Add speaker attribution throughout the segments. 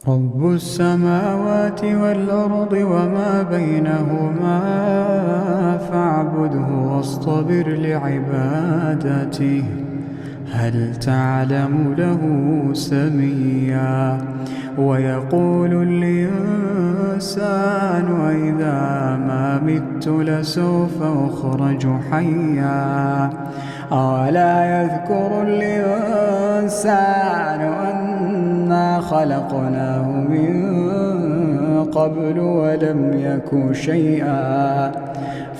Speaker 1: رب السماوات والأرض وما بينهما فاعبده واصطبر لعبادته هل تعلم له سميا ويقول الإنسان أإذا ما مت لسوف أخرج حيا أولا يذكر الإنسان أنا خلقناه من قبل ولم يك شيئا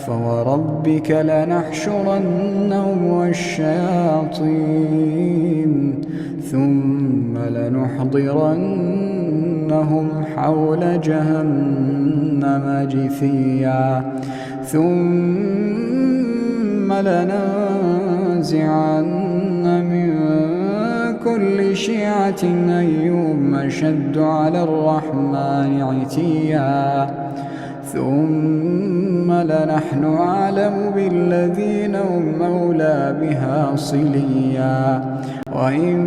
Speaker 1: فوربك لنحشرنهم والشياطين ثم لنحضرنهم حول جهنم جثيا ثم لننزعن من كل شيعة أيهم أشد على الرحمن عتيا ثم لنحن أعلم بالذين هم أولى بها صليا وإن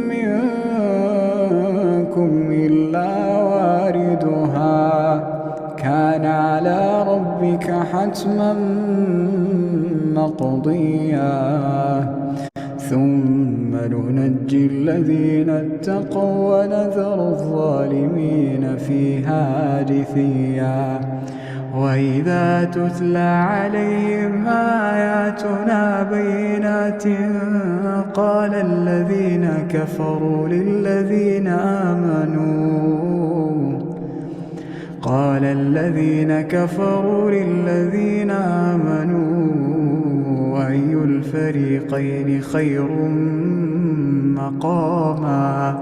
Speaker 1: منكم إلا واردها كان على ربك حتما مقضيا ثم ننجي الذين اتقوا ونذر الظالمين فيها جثيا وإذا تتلى عليهم آياتنا بينات قال الذين كفروا للذين آمنوا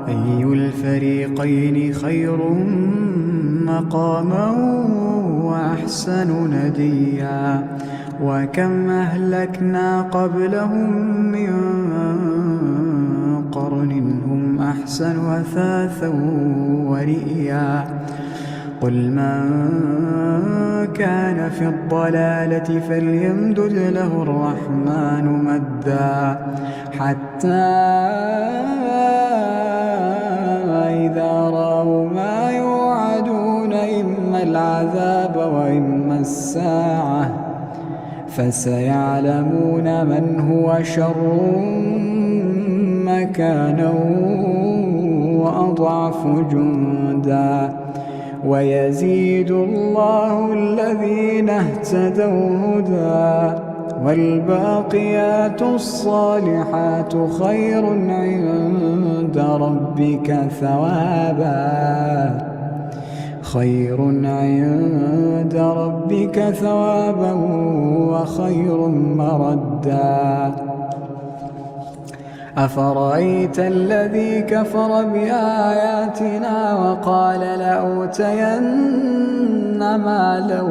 Speaker 1: أي الفريقين خير مقاما وأحسن نديا وكم أهلكنا قبلهم من قرن هم أحسن أثاثا ورئيا قل من كان في الضلالة فليمدد له الرحمن مدا حتى إذا رأوا ما يوعدون إما العذاب وإما الساعة فسيعلمون من هو شر مكانا وأضعف جندا ويزيد الله الذين اهتدوا هدى والباقيات الصالحات خير عند ربك ثوابا وخير مردا أفرأيت الذي كفر بآياتنا وقال لأوتين مالا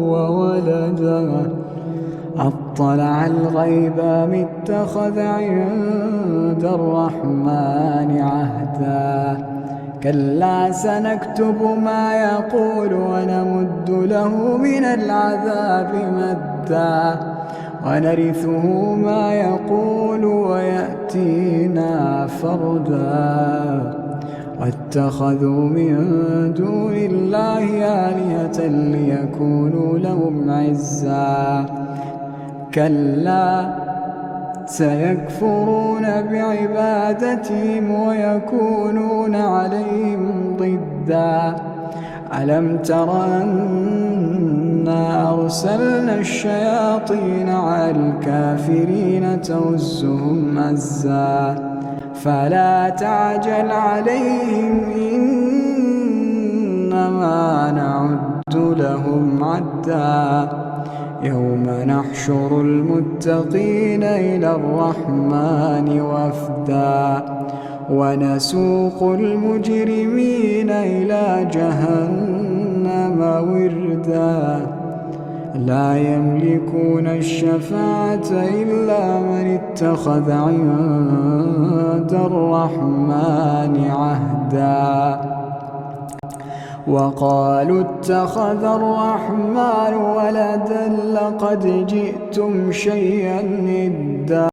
Speaker 1: وولدا أطلع الغيب أم اتخذ عند الرحمن عهدا كلا سنكتب ما يقول ونمد له من العذاب مدا ونرثه ما يقول ويأتينا فردا واتخذوا من دون الله آلهة ليكونوا لهم عزا كلا سيكفرون بعبادتهم ويكونون عليهم ضدا ألم تر أنا أرسلنا الشياطين على الكافرين تؤزهم أزا فلا تعجل عليهم إنما نعد لهم عدا يوم نحشر المتقين إلى الرحمن وفدا ونسوق المجرمين إلى جهنم وردا لا يملكون الشفاعة إلا من اتخذ عند الرحمن عهدا وقالوا اتخذ الرحمن ولدا لقد جئتم شيئا إدا